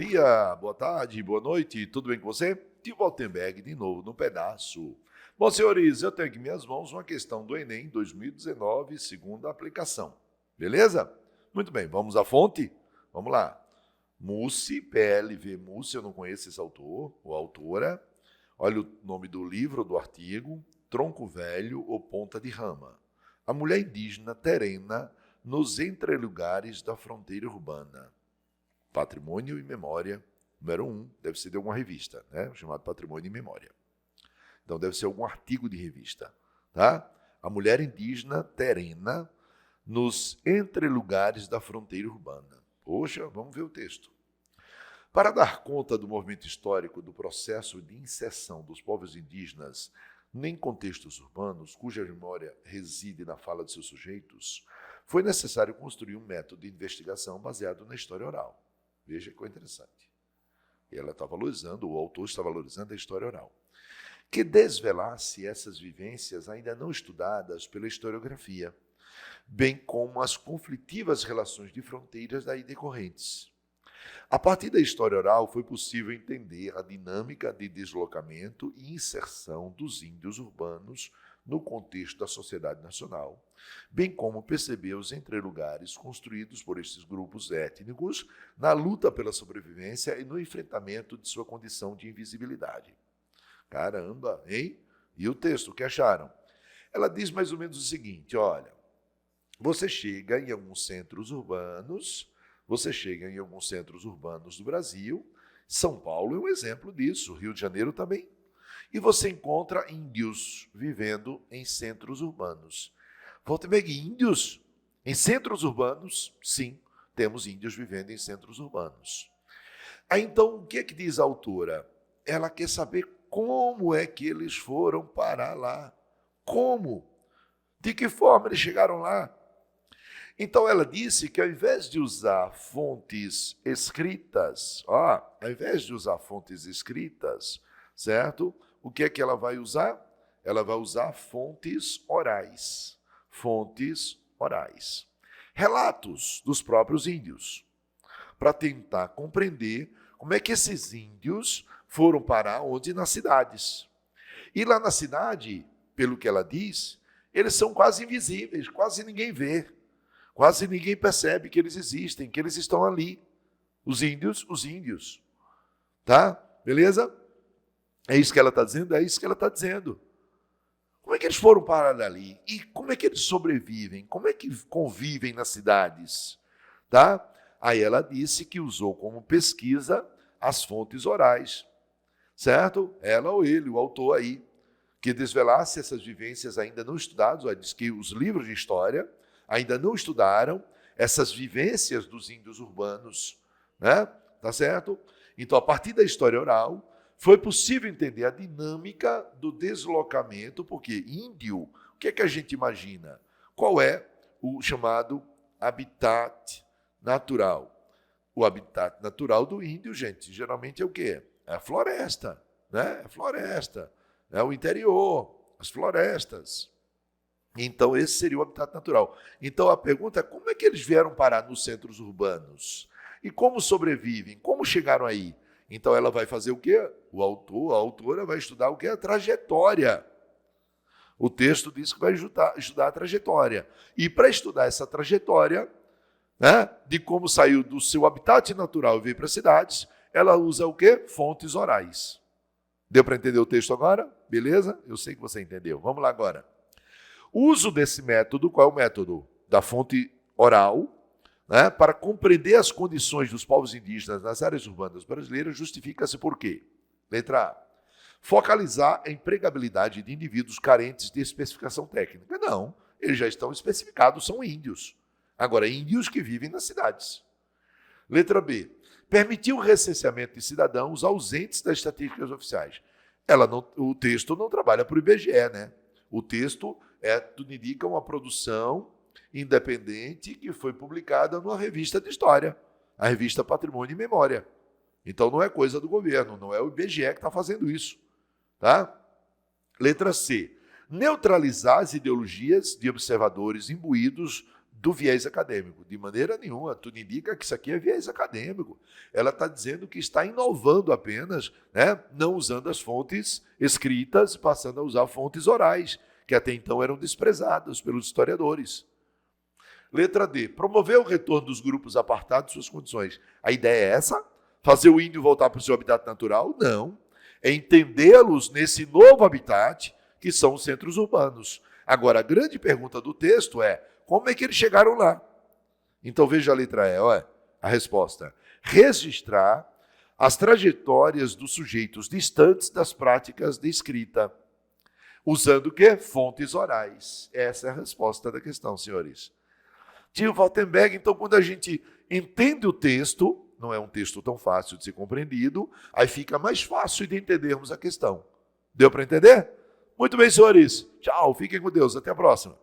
dia, boa tarde, boa noite, tudo bem com você? Tio Waltenberg de novo no pedaço. Bom, senhores, eu tenho aqui em minhas mãos uma questão do Enem 2019, segunda aplicação. Beleza? Muito bem, vamos à fonte? Vamos lá. Mussi, PLV Mussi, eu não conheço esse autor ou autora. Olha o nome do livro, do artigo, Tronco Velho ou Ponta de Rama. A mulher indígena terena nos entrelugares da fronteira urbana. Patrimônio e Memória, número 1, deve ser de alguma revista, né? Chamado Patrimônio e Memória. Então deve ser algum artigo de revista, tá? A mulher indígena terena nos entrelugares da fronteira urbana. Poxa, vamos ver o texto. Para dar conta do movimento histórico do processo de inserção dos povos indígenas em contextos urbanos, cuja memória reside na fala de seus sujeitos, foi necessário construir um método de investigação baseado na história oral. Veja que coisa interessante. Ela está valorizando, o autor está valorizando a história oral. Que desvelasse essas vivências ainda não estudadas pela historiografia, bem como as conflitivas relações de fronteiras daí decorrentes. A partir da história oral foi possível entender a dinâmica de deslocamento e inserção dos índios urbanos no contexto da sociedade nacional, bem como perceber os entrelugares construídos por estes grupos étnicos na luta pela sobrevivência e no enfrentamento de sua condição de invisibilidade. Caramba, hein? E o texto, o que acharam? Ela diz mais ou menos o seguinte, olha, você chega em alguns centros urbanos do Brasil, São Paulo é um exemplo disso, Rio de Janeiro também, e você encontra índios vivendo em centros urbanos. Waltenberg, índios? Em centros urbanos? Sim, temos índios vivendo em centros urbanos. Aí, então, o que é que diz a autora? Ela quer saber como é que eles foram parar lá. Como? De que forma eles chegaram lá? Então, ela disse que ao invés de usar fontes escritas, certo? O que é que ela vai usar? Ela vai usar fontes orais. Fontes orais. Relatos dos próprios índios, para tentar compreender como é que esses índios foram parar onde? Nas cidades. E lá na cidade, pelo que ela diz, eles são quase invisíveis, quase ninguém vê. Quase ninguém percebe que eles existem, que eles estão ali. Os índios. Tá? Beleza? É isso que ela está dizendo? É isso que ela está dizendo. Como é que eles foram parar ali? E como é que eles sobrevivem? Como é que convivem nas cidades? Tá? Aí ela disse que usou como pesquisa as fontes orais. Certo? Ela ou ele, o autor aí, que desvelasse essas vivências ainda não estudadas. Ela diz que os livros de história ainda não estudaram essas vivências dos índios urbanos, né? Tá certo? Então, a partir da história oral, foi possível entender a dinâmica do deslocamento, porque índio, o que é que a gente imagina? Qual é o chamado habitat natural? O habitat natural do índio, gente, geralmente é o quê? É a floresta, né? É a floresta, é o interior, as florestas. Então, esse seria o habitat natural. Então, a pergunta é como é que eles vieram parar nos centros urbanos? E como sobrevivem? Como chegaram aí? Então, ela vai fazer o quê? O autor, a autora vai estudar o quê? A trajetória. O texto diz que vai estudar a trajetória. E para estudar essa trajetória, né, de como saiu do seu habitat natural e veio para as cidades, ela usa o quê? Fontes orais. Deu para entender o texto agora? Beleza? Eu sei que você entendeu. Vamos lá agora. O uso desse método, qual é o método? Da fonte oral, né, para compreender as condições dos povos indígenas nas áreas urbanas brasileiras, justifica-se por quê? Letra A. Focalizar a empregabilidade de indivíduos carentes de especificação técnica. Não, eles já estão especificados, são índios. Agora, índios que vivem nas cidades. Letra B. Permitir o recenseamento de cidadãos ausentes das estatísticas oficiais. O texto não trabalha para o IBGE, né? O texto tudo indica uma produção independente que foi publicada numa revista de história, a revista Patrimônio e Memória. Então não é coisa do governo, não é o IBGE que está fazendo isso. Tá? Letra C. Neutralizar as ideologias de observadores imbuídos do viés acadêmico. De maneira nenhuma, tudo indica que isso aqui é viés acadêmico. Ela está dizendo que está inovando apenas, né, não usando as fontes escritas, passando a usar fontes orais, que até então eram desprezadas pelos historiadores. Letra D. Promover o retorno dos grupos apartados suas condições. A ideia é essa? Fazer o índio voltar para o seu habitat natural? Não. É entendê-los nesse novo habitat, que são os centros urbanos. Agora, a grande pergunta do texto é, como é que eles chegaram lá? Então veja a letra E, olha, a resposta. Registrar as trajetórias dos sujeitos distantes das práticas de escrita, usando o quê? Fontes orais. Essa é a resposta da questão, senhores. Tio Waltenberg, então quando a gente entende o texto, não é um texto tão fácil de ser compreendido, aí fica mais fácil de entendermos a questão. Deu para entender? Muito bem, senhores. Tchau, fiquem com Deus. Até a próxima.